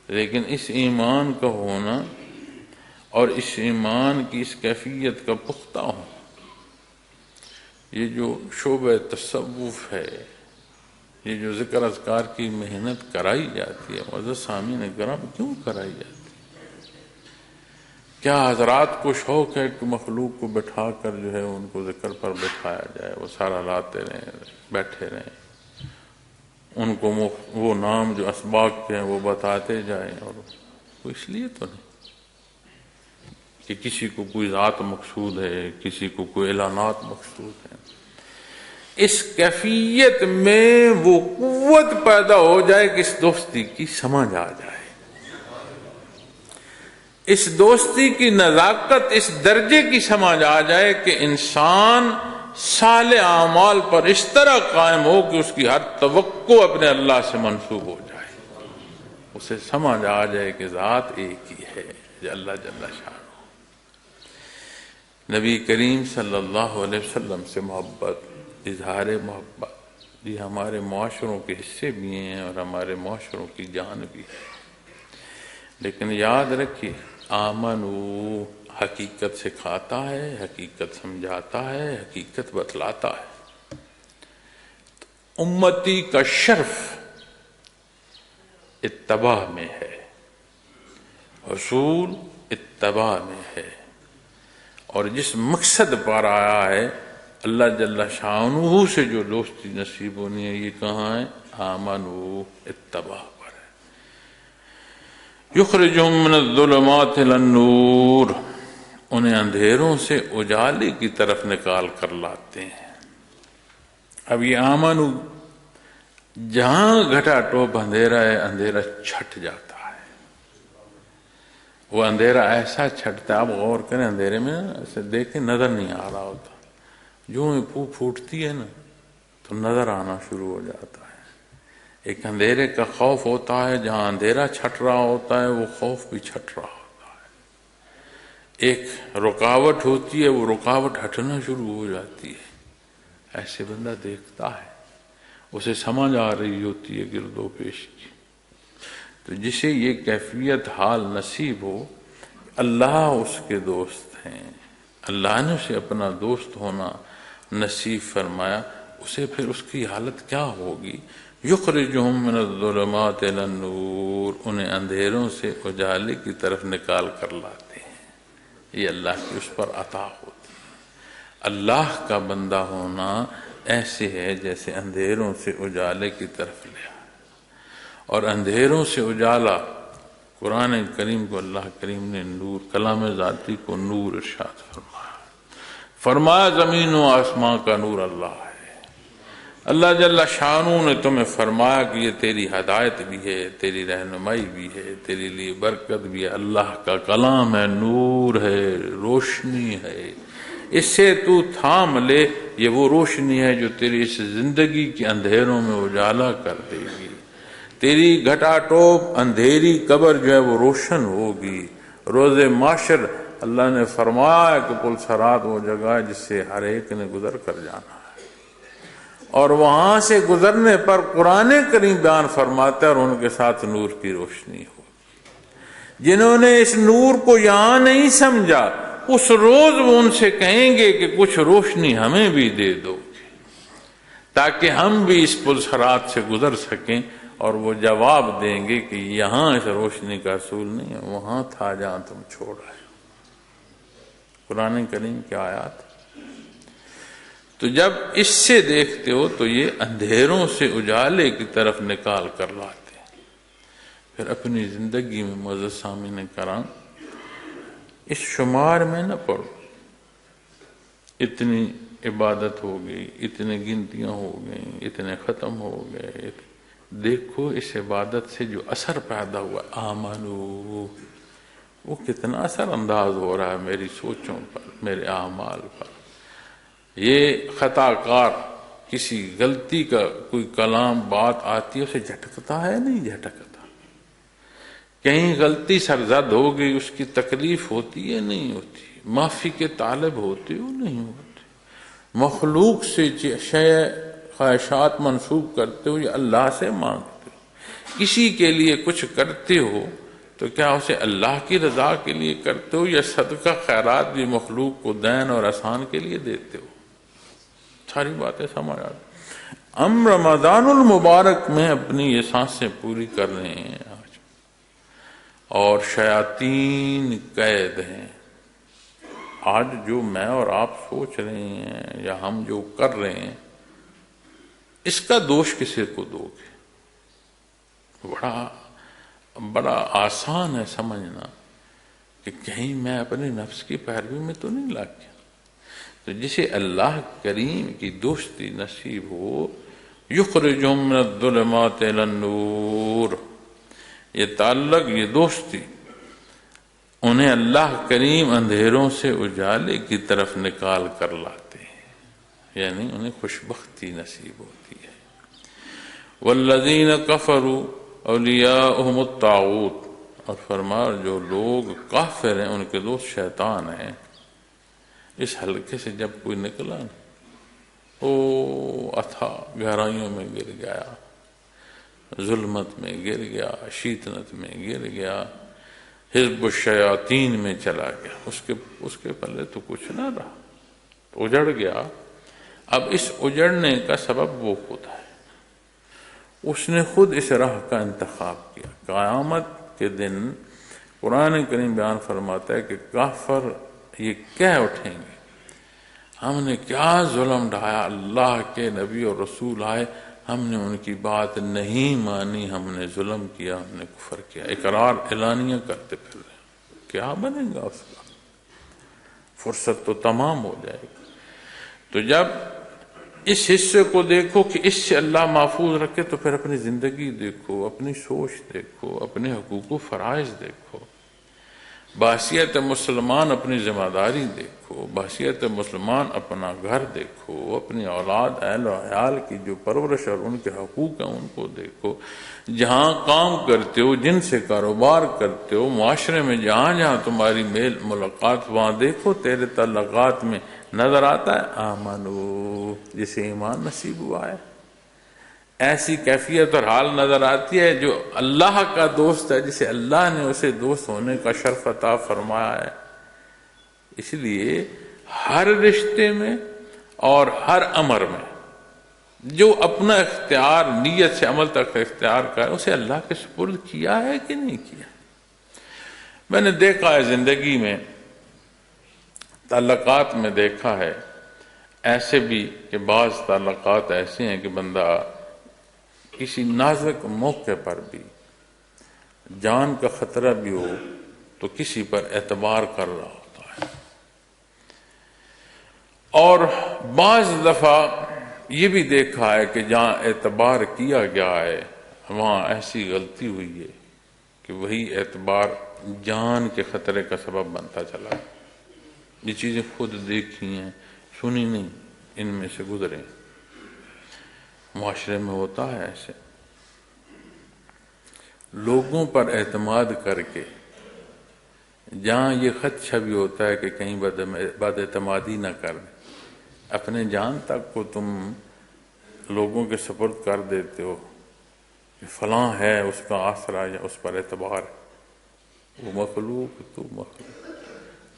[SPEAKER 1] لیکن اس ایمان کا ہونا اور اس ایمان کی اس کیفیت کا پختہ ہونا، یہ جو شعبہ تصوف ہے، یہ جو ذکر اذکار کی محنت کرائی جاتی ہے، معزز سامعین کرام کیوں کرائی جاتی ہے؟ کیا حضرات کو شوق ہے کہ مخلوق کو بٹھا کر جو ہے ان کو ذکر پر بٹھایا جائے، وہ سارا لاتے رہیں، بیٹھے رہیں، ان کو وہ نام جو اسباق کے ہیں وہ بتاتے جائیں؟ اور وہ اس لیے تو نہیں کہ کسی کو کوئی ذات مقصود ہے، کسی کو کوئی اعلانات مقصود ہیں، اس کیفیت میں وہ قوت پیدا ہو جائے کہ اس دوستی کی سمجھ آ جائے، اس دوستی کی نزاکت اس درجے کی سمجھ آ جائے کہ انسان صالح اعمال پر اس طرح قائم ہو کہ اس کی ہر توقع اپنے اللہ سے منسوب ہو جائے، اسے سمجھ آ جائے کہ ذات ایک ہی ہے جو اللہ جل شانہ۔ نبی کریم صلی اللہ علیہ وسلم سے محبت، اظہار محبت، یہ ہمارے معاشروں کے حصے بھی ہیں اور ہمارے معاشروں کی جان بھی ہے، لیکن یاد رکھیے آمنو حقیقت سکھاتا ہے، حقیقت سمجھاتا ہے، حقیقت بتلاتا ہے۔ امتی کا شرف اتباع میں ہے، حصول اتباع میں ہے، اور جس مقصد پر آیا ہے اللہ جل شانہ سے جو دوستی نصیب ہونی ہے، یہ کہاں ہے؟ آمنو اتباع پر ہے۔ یخرجہم من الظلمات الی النور، انہیں اندھیروں سے اجالے کی طرف نکال کر لاتے ہیں۔ اب یہ آمنو، جہاں گھٹا ٹوپ اندھیرا ہے، اندھیرا چھٹ جاتا ہے، وہ اندھیرا ایسا چھٹتا ہے، آپ غور کریں اندھیرے میں ایسے دیکھیں نظر نہیں آ رہا ہوتا، جو پھو پھوٹتی ہے نا تو نظر آنا شروع ہو جاتا ہے۔ ایک اندھیرے کا خوف ہوتا ہے، جہاں اندھیرا چھٹ رہا ہوتا ہے وہ خوف بھی چھٹ رہا ہوتا ہے۔ ایک رکاوٹ ہوتی ہے، وہ رکاوٹ ہٹنا شروع ہو جاتی ہے۔ ایسے بندہ دیکھتا ہے، اسے سمجھ آ رہی ہوتی ہے گرد و پیش کی۔ تو جسے یہ کیفیت حال نصیب ہو، اللہ اس کے دوست ہیں، اللہ نے اسے اپنا دوست ہونا نصیب فرمایا، اسے پھر اس کی حالت کیا ہوگی؟ یخرجہم من الظلمات الی النور، انہیں اندھیروں سے اجالے کی طرف نکال کر لاتے ہیں۔ یہ اللہ کی اس پر عطا ہوتی ہے۔ اللہ کا بندہ ہونا ایسے ہے جیسے اندھیروں سے اجالے کی طرف لیا، اور اندھیروں سے اجالا، قرآن کریم کو اللہ کریم نے نور، کلام ذاتی کو نور ارشاد فرمایا، فرمایا زمین و آسمان کا نور اللہ ہے۔ اللہ جل شانہ نے تمہیں فرمایا کہ یہ تیری ہدایت بھی ہے، تیری رہنمائی بھی ہے، تیرے لیے برکت بھی ہے، اللہ کا کلام ہے، نور ہے، روشنی ہے، اس سے تو تھام لے، یہ وہ روشنی ہے جو تیری اس زندگی کے اندھیروں میں اجالا کر دے گی، تیری گھٹا ٹوپ اندھیری قبر جو ہے وہ روشن ہوگی۔ روز معاشر اللہ نے فرمایا کہ پل صراط وہ جگہ ہے جس سے ہر ایک نے گزر کر جانا ہے، اور وہاں سے گزرنے پر قرآن کریم بیان فرماتا ہے اور ان کے ساتھ نور کی روشنی ہوگی۔ جنہوں نے اس نور کو یہاں نہیں سمجھا، اس روز وہ ان سے کہیں گے کہ کچھ روشنی ہمیں بھی دے دو تاکہ ہم بھی اس پل صراط سے گزر سکیں، اور وہ جواب دیں گے کہ یہاں اس روشنی کا حصول نہیں ہے، وہاں تھا جہاں تم چھوڑ آئے۔ قرآن کریم کی آیات۔ تو جب اس سے دیکھتے ہو تو یہ اندھیروں سے اجالے کی طرف نکال کر لاتے ہیں۔ پھر اپنی زندگی میں معزز سامعین کرام اس شمار میں نہ پڑو، اتنی عبادت ہو گئی، اتنے گنتیاں ہو گئیں، اتنے ختم ہو گئے، دیکھو اس عبادت سے جو اثر پیدا ہوا، آمنو، وہ کتنا اثر انداز ہو رہا ہے میری سوچوں پر، میرے اعمال پر۔ یہ خطا کار کسی غلطی کا کوئی کلام بات آتی ہے اسے جھٹکتا ہے نہیں جھٹکتا، کہیں غلطی سرزد ہو گئی اس کی تکلیف ہوتی ہے نہیں ہوتی، معافی کے طالب ہوتے ہو نہیں ہوتے، مخلوق سے خواہشات منسوب کرتے ہو یا اللہ سے مانگتے ہو، کسی کے لیے کچھ کرتے ہو تو کیا اسے اللہ کی رضا کے لیے کرتے ہو یا صدقہ خیرات بھی مخلوق کو دین اور احسان کے لیے دیتے ہو؟ ساری باتیں سمجھ آتی۔ ہم رمضان المبارک میں اپنی یہ سانسیں پوری کر رہے ہیں آج، اور شیاطین قید ہیں۔ آج جو میں اور آپ سوچ رہے ہیں یا ہم جو کر رہے ہیں، اس کا دوش کسی کو دو گے؟ بڑا آسان ہے سمجھنا کہ کہیں میں اپنے نفس کی پیروی میں تو نہیں لگ گیا۔ تو جسے اللہ کریم کی دوستی نصیب ہو، یخرجہم من الظلمات الی النور، یہ تعلق، یہ دوستی انہیں اللہ کریم اندھیروں سے اجالے کی طرف نکال کر لاتے ہیں، یعنی انہیں خوشبختی نصیب ہوتی ہے۔ والذین کفروا اولیاءہم الطاغوت، اور فرمایا جو لوگ کافر ہیں ان کے دوست شیطان ہیں۔ اس حلقے سے جب کوئی نکلا او اتھا گہرائیوں میں گر گیا، ظلمت میں گر گیا، شیطنت میں گر گیا، حزب الشیاطین میں چلا گیا، اس کے پلے تو کچھ نہ رہا، اجڑ گیا۔ اب اس اجڑنے کا سبب وہ خود ہے، اس نے خود اس راہ کا انتخاب کیا۔ قیامت کے دن قرآن کریم بیان فرماتا ہے کہ کافر یہ کہہ اٹھیں گے ہم نے کیا ظلم ڈھایا، اللہ کے نبی اور رسول آئے، ہم نے ان کی بات نہیں مانی، ہم نے ظلم کیا، ہم نے کفر کیا، اقرار اعلانیہ کرتے پھر رہے ہیں۔ کیا بنے گا اس کا؟ فرصت تو تمام ہو جائے گی۔ تو جب اس حصے کو دیکھو کہ اس سے اللہ محفوظ رکھے، تو پھر اپنی زندگی دیکھو، اپنی سوچ دیکھو، اپنے حقوق و فرائض دیکھو، بحیثیت مسلمان اپنی ذمہ داری دیکھو، بحیثیت مسلمان اپنا گھر دیکھو، اپنی اولاد اہل و عیال کی جو پرورش اور ان کے حقوق ہیں ان کو دیکھو، جہاں کام کرتے ہو، جن سے کاروبار کرتے ہو، معاشرے میں جہاں جہاں تمہاری میل ملاقات، وہاں دیکھو تیرے تعلقات میں نظر آتا ہے آمنو، جسے ایمان نصیب ہوا ہے، ایسی کیفیت اور حال نظر آتی ہے جو اللہ کا دوست ہے، جسے اللہ نے اسے دوست ہونے کا شرف عطا فرمایا ہے۔ اس لیے ہر رشتے میں اور ہر امر میں جو اپنا اختیار نیت سے عمل تک اختیار کرے، اسے اللہ کے سپرد کیا ہے کہ نہیں کیا؟ میں نے دیکھا ہے زندگی میں، تعلقات میں دیکھا ہے ایسے بھی کہ بعض تعلقات ایسے ہیں کہ بندہ کسی نازک موقع پر بھی، جان کا خطرہ بھی ہو تو کسی پر اعتبار کر رہا ہوتا ہے، اور بعض دفعہ یہ بھی دیکھا ہے کہ جہاں اعتبار کیا گیا ہے وہاں ایسی غلطی ہوئی ہے کہ وہی اعتبار جان کے خطرے کا سبب بنتا چلا۔ یہ چیزیں خود دیکھی ہیں، سنی نہیں، ان میں سے گزرے، معاشرے میں ہوتا ہے ایسے۔ لوگوں پر اعتماد کر کے جہاں یہ خدشہ بھی ہوتا ہے کہ کہیں بد اعتمادی نہ کر دیں، اپنے جان تک کو تم لوگوں کے سپرد کر دیتے ہو کہ فلاں ہے اس کا آسرا یا اس پر اعتبار ہے، وہ مخلوق تو مخلوق،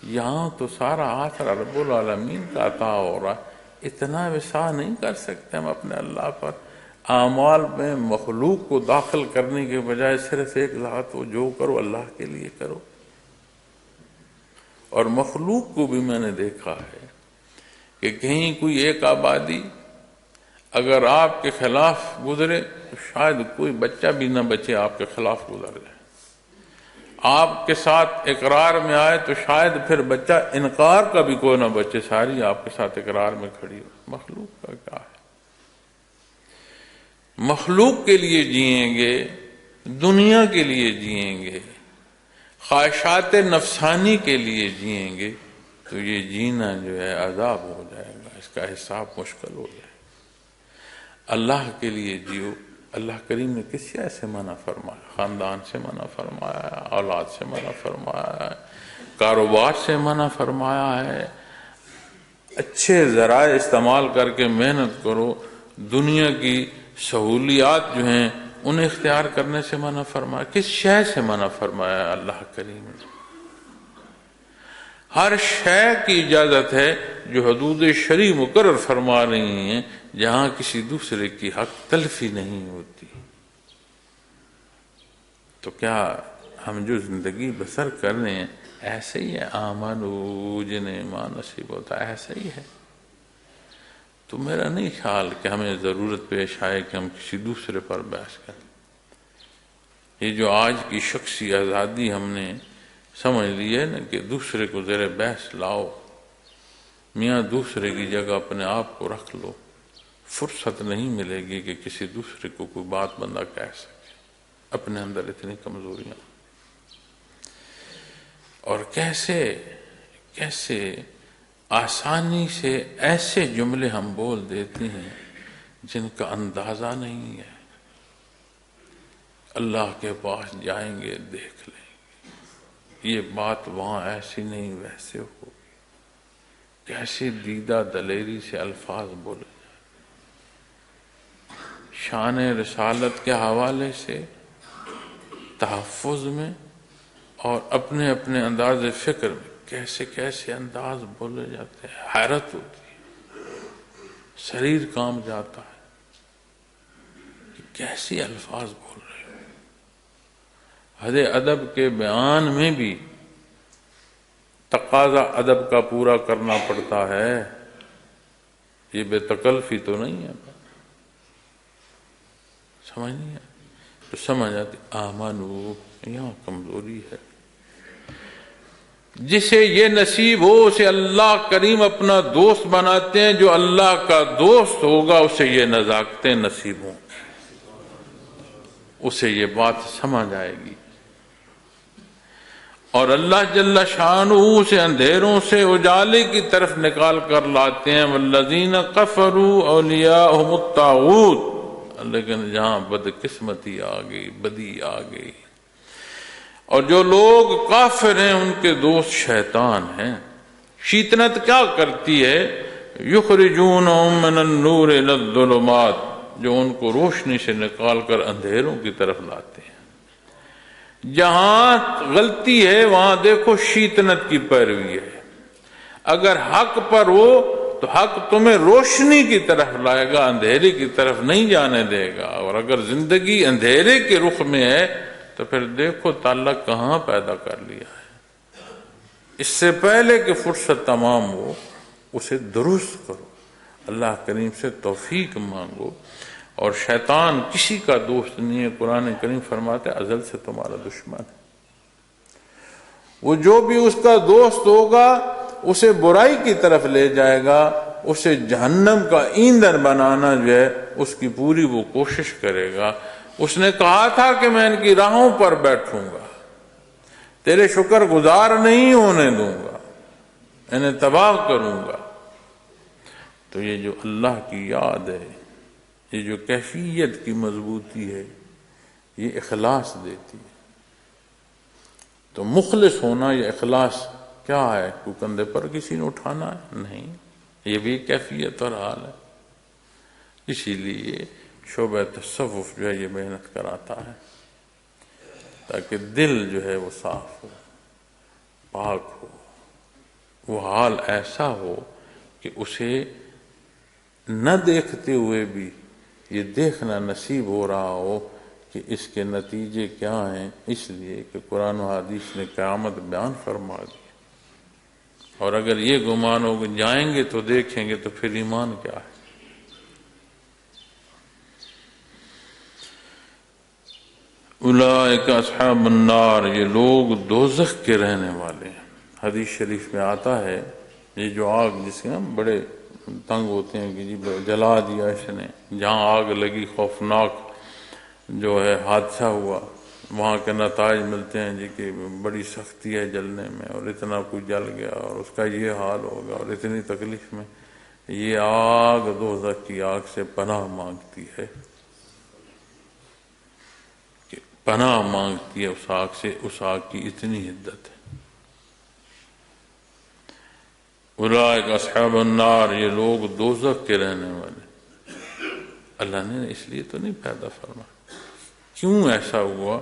[SPEAKER 1] یہاں تو سارا آسرا رب العالمین کا عطا ہو رہا ہے، اتنا وسع نہیں کر سکتے ہم اپنے اللہ پر۔ اعمال میں مخلوق کو داخل کرنے کے بجائے صرف ایک ذات ہو، جو کرو اللہ کے لیے کرو۔ اور مخلوق کو بھی میں نے دیکھا ہے کہ کہیں کوئی ایک آبادی اگر آپ کے خلاف گزرے تو شاید کوئی بچہ بھی نہ بچے آپ کے خلاف گزر جائے، آپ کے ساتھ اقرار میں آئے تو شاید پھر بچہ انکار کا بھی کوئی نہ بچے، ساری آپ کے ساتھ اقرار میں کھڑی ہو۔ مخلوق کا کیا ہے؟ مخلوق کے لیے جئیں گے، دنیا کے لیے جئیں گے، خواہشات نفسانی کے لیے جئیں گے، تو یہ جینا جو ہے عذاب ہو جائے گا، اس کا حساب مشکل ہو جائے گا۔ اللہ کے لیے جیو۔ اللہ کریم نے کس شے سے منع فرمایا؟ خاندان سے منع فرمایا ہے، اولاد سے منع فرمایا ہے، کاروبار سے منع فرمایا ہے۔ اچھے ذرائع استعمال کر کے محنت کرو، دنیا کی سہولیات جو ہیں انہیں اختیار کرنے سے منع فرمایا۔ کس شے سے منع فرمایا ہے اللہ کریم نے؟ ہر شے کی اجازت ہے جو حدود شرعی مقرر فرما رہی ہیں، جہاں کسی دوسرے کی حق تلفی نہیں ہوتی۔ تو کیا ہم جو زندگی بسر کر رہے ہیں ایسے ہی ہے؟ آمنو جنہیں ایمان نصیب ہوتا ہے ایسا ہی ہے؟ تو میرا نہیں خیال کہ ہمیں ضرورت پیش آئے کہ ہم کسی دوسرے پر بحث کریں۔ یہ جو آج کی شخصی آزادی ہم نے سمجھ لی ہے نا کہ دوسرے کو زیر بحث لاؤ، میاں دوسرے کی جگہ اپنے آپ کو رکھ لو، فرصت نہیں ملے گی کہ کسی دوسرے کو کوئی بات بندہ کہہ سکے۔ اپنے اندر اتنی کمزوریاں، اور کیسے آسانی سے ایسے جملے ہم بول دیتے ہیں جن کا اندازہ نہیں ہے۔ اللہ کے پاس جائیں گے دیکھ لیں گے، یہ بات وہاں ایسی نہیں ویسے ہو۔ کیسے دیدہ دلیری سے الفاظ بولے جائیں۔ شان رسالت کے حوالے سے تحفظ میں اور اپنے اپنے انداز فکر میں کیسے انداز بولے جاتے ہیں، حیرت ہوتی ہے، شریر کانپ جاتا ہے کہ کیسے الفاظ بول رہے ہو۔ حد ادب کے بیان میں بھی تقاضا ادب کا پورا کرنا پڑتا ہے، یہ بے تکلفی تو نہیں ہے۔ سمجھ نہیں ہے تو سمجھ آتی آمنو، یہاں کمزوری ہے۔ جسے یہ نصیب ہو اسے اللہ کریم اپنا دوست بناتے ہیں، جو اللہ کا دوست ہوگا اسے یہ نزاکتیں نصیب ہوں، اسے یہ بات سمجھ آئے گی۔ اور اللہ جل شانہ اسے اندھیروں سے اجالے کی طرف نکال کر لاتے ہیں۔ والذین کفروا اولیاءہم الطاغوت، لیکن جہاں بدقسمتی آ گئی، بدی آ گئی، اور جو لوگ کافر ہیں ان کے دوست شیطان ہیں۔ شیطنت کیا کرتی ہے؟ یخرجونہم من النور الی الظلمات، جو ان کو روشنی سے نکال کر اندھیروں کی طرف لاتے ہیں۔ جہاں غلطی ہے وہاں دیکھو شیطنت کی پیروی ہے۔ اگر حق پر ہو تو حق تمہیں روشنی کی طرف لائے گا، اندھیرے کی طرف نہیں جانے دے گا۔ اور اگر زندگی اندھیرے کے رخ میں ہے تو پھر دیکھو تعلق کہاں پیدا کر لیا ہے۔ اس سے پہلے کہ فرصت تمام ہو اسے درست کرو، اللہ کریم سے توفیق مانگو۔ اور شیطان کسی کا دوست نہیں ہے، قرآن کریم فرماتا ہے ازل سے تمہارا دشمن ہے۔ وہ جو بھی اس کا دوست ہوگا اسے برائی کی طرف لے جائے گا، اسے جہنم کا ایندھن بنانا جو ہے اس کی پوری وہ کوشش کرے گا۔ اس نے کہا تھا کہ میں ان کی راہوں پر بیٹھوں گا، تیرے شکر گزار نہیں ہونے دوں گا، انہیں تباہ کروں گا۔ تو یہ جو اللہ کی یاد ہے، یہ جو کیفیت کی مضبوطی ہے، یہ اخلاص دیتی ہے۔ تو مخلص ہونا، یہ اخلاص کیا ہے؟ کوئی کندھے پر کسی نے اٹھانا ہے؟ نہیں، یہ بھی کیفیت اور حال ہے۔ اسی لیے شعبہ تصوف جو ہے یہ محنت کراتا ہے تاکہ دل جو ہے وہ صاف ہو، پاک ہو، وہ حال ایسا ہو کہ اسے نہ دیکھتے ہوئے بھی یہ دیکھنا نصیب ہو رہا ہو کہ اس کے نتیجے کیا ہیں، اس لیے کہ قرآن و حدیث نے قیامت بیان فرما دی۔ اور اگر یہ گمان ہو کہ جائیں گے تو دیکھیں گے تو پھر ایمان کیا ہے؟ اولئک اصحاب النار، یہ لوگ دوزخ کے رہنے والے ہیں۔ حدیث شریف میں آتا ہے یہ جو آگ جس کے بڑے تنگ ہوتے ہیں کہ جی جلا دیا اس نے، جہاں آگ لگی خوفناک جو ہے حادثہ ہوا، وہاں کے نتائج ملتے ہیں جی کہ بڑی سختی ہے جلنے میں، اور اتنا کچھ جل گیا اور اس کا یہ حال ہوگا اور اتنی تکلیف میں. یہ آگ دوزخ کی آگ سے پناہ مانگتی ہے، کہ پناہ مانگتی ہے اس آگ سے، اس آگ کی اتنی حدت ہے. اولئک اصحاب النار، یہ لوگ دوزخ کے رہنے والے. اللہ نے اس لیے تو نہیں پیدا فرمایا. کیوں ایسا ہوا؟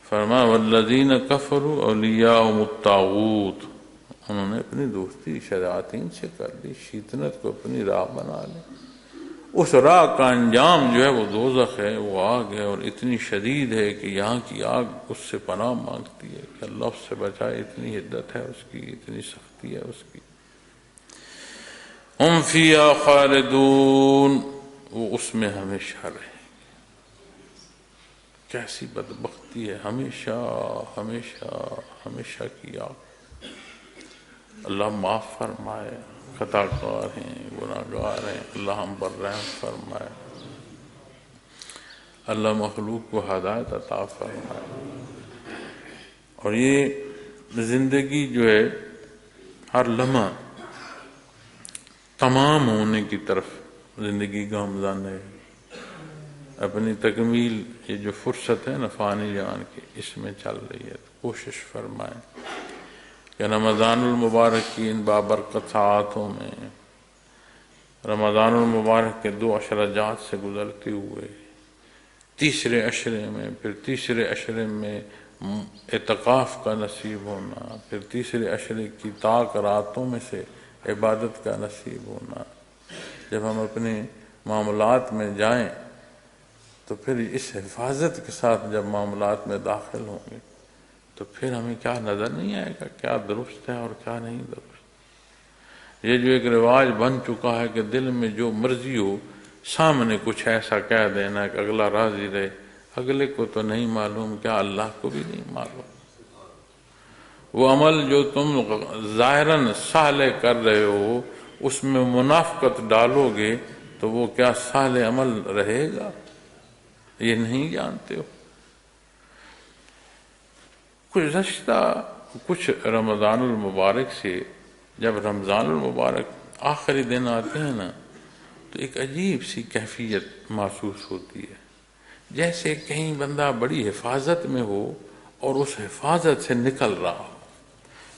[SPEAKER 1] فرمایا والذین کفروا اولیاءہم الطاغوت، انہوں نے اپنی دوستی شیاطین سے کر لی، شیطنت کو اپنی راہ بنا لی. اس راہ کا انجام جو ہے وہ دوزخ ہے، وہ آگ ہے، اور اتنی شدید ہے کہ یہاں کی آگ اس سے پناہ مانگتی ہے کہ اللہ اس سے بچائے. اتنی حدت ہے اس کی، اتنی سختی ہے اس کی. ہم فیہا خالدون، وہ اس میں ہمیشہ رہیں. کیسی بدبختی ہے، ہمیشہ ہمیشہ ہمیشہ کی آگ. اللہ معاف فرمائے، خطا کار ہیں، گناہ گار ہیں، اللہ ہم پر رحم فرمائے، اللہ مخلوق کو ہدایت عطا فرمائے. اور یہ زندگی جو ہے ہر لمحہ تمام ہونے کی طرف زندگی گامزن ہے. اپنی تکمیل، یہ جو فرصت ہے نا فانی جان کی، اس میں چل رہی ہے. تو کوشش فرمائیں کہ رمضان المبارک کی ان بابرکت ساعتوں میں، رمضان المبارک کے 2 عشرہ جات سے گزرتے ہوئے تیسرے عشرے میں، پھر تیسرے عشرے میں اعتکاف کا نصیب ہونا، پھر تیسرے عشرے کی طاق راتوں میں سے عبادت کا نصیب ہونا. جب ہم اپنے معاملات میں جائیں تو پھر اس حفاظت کے ساتھ جب معاملات میں داخل ہوں گے تو پھر ہمیں کیا نظر نہیں آئے گا کیا درست ہے اور کیا نہیں درست. یہ جو ایک رواج بن چکا ہے کہ دل میں جو مرضی ہو، سامنے کچھ ایسا کہہ دینا کہ اگلا راضی رہے. اگلے کو تو نہیں معلوم، کیا اللہ کو بھی نہیں معلوم. وہ عمل جو تم ظاہراً صالح کر رہے ہو، اس میں منافقت ڈالو گے تو وہ کیا صالح عمل رہے گا؟ یہ نہیں جانتے ہو. گزشتہ کچھ رمضان المبارک سے جب رمضان المبارک آخری دن آتے ہیں نا تو ایک عجیب سی کیفیت محسوس ہوتی ہے، جیسے کہیں بندہ بڑی حفاظت میں ہو اور اس حفاظت سے نکل رہا ہو.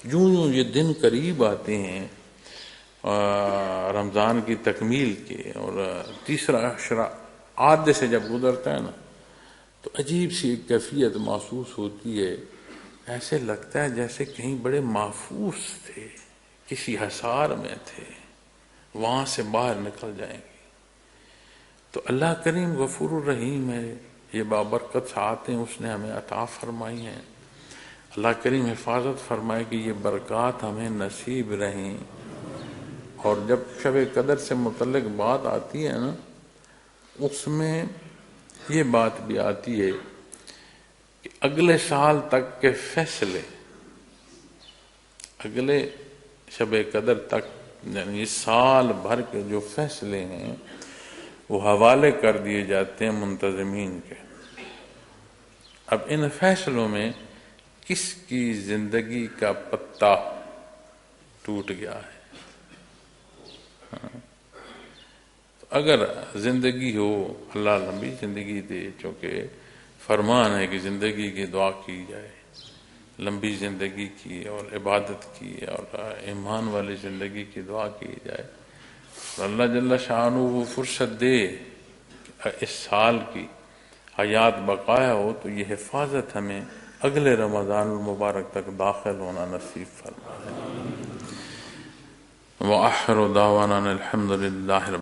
[SPEAKER 1] یوں یہ دن قریب آتے ہیں رمضان کی تکمیل کے، اور تیسرا عشرہ آدھے سے جب گزرتا ہے نا تو عجیب سی ایک کیفیت محسوس ہوتی ہے. ایسے لگتا ہے جیسے کہیں بڑے محفوظ تھے، کسی حصار میں تھے، وہاں سے باہر نکل جائیں گے. تو اللہ کریم غفور الرحیم ہے. یہ بابرکت ساعتیں اس نے ہمیں عطا فرمائی ہیں. اللہ کریم حفاظت فرمائے کہ یہ برکات ہمیں نصیب رہیں. اور جب شب قدر سے متعلق بات آتی ہے نا، اس میں یہ بات بھی آتی ہے کہ اگلے سال تک کے فیصلے، اگلے شب قدر تک، یعنی سال بھر کے جو فیصلے ہیں وہ حوالے کر دیے جاتے ہیں منتظمین کے. اب ان فیصلوں میں کس کی زندگی کا پتا ٹوٹ گیا ہے. اگر زندگی ہو، اللہ لمبی زندگی دے، چونکہ فرمان ہے کہ زندگی کی دعا کی جائے، لمبی زندگی کی اور عبادت کی اور ایمان والی زندگی کی دعا کی جائے. اللہ جل شانہ وہ فرصت دے اس سال کی حیات بقایا ہو تو یہ حفاظت ہمیں اگلے رمضان المبارک تک داخل ہونا نصیب فرمائے. وآخر دعوانا الحمد للہ.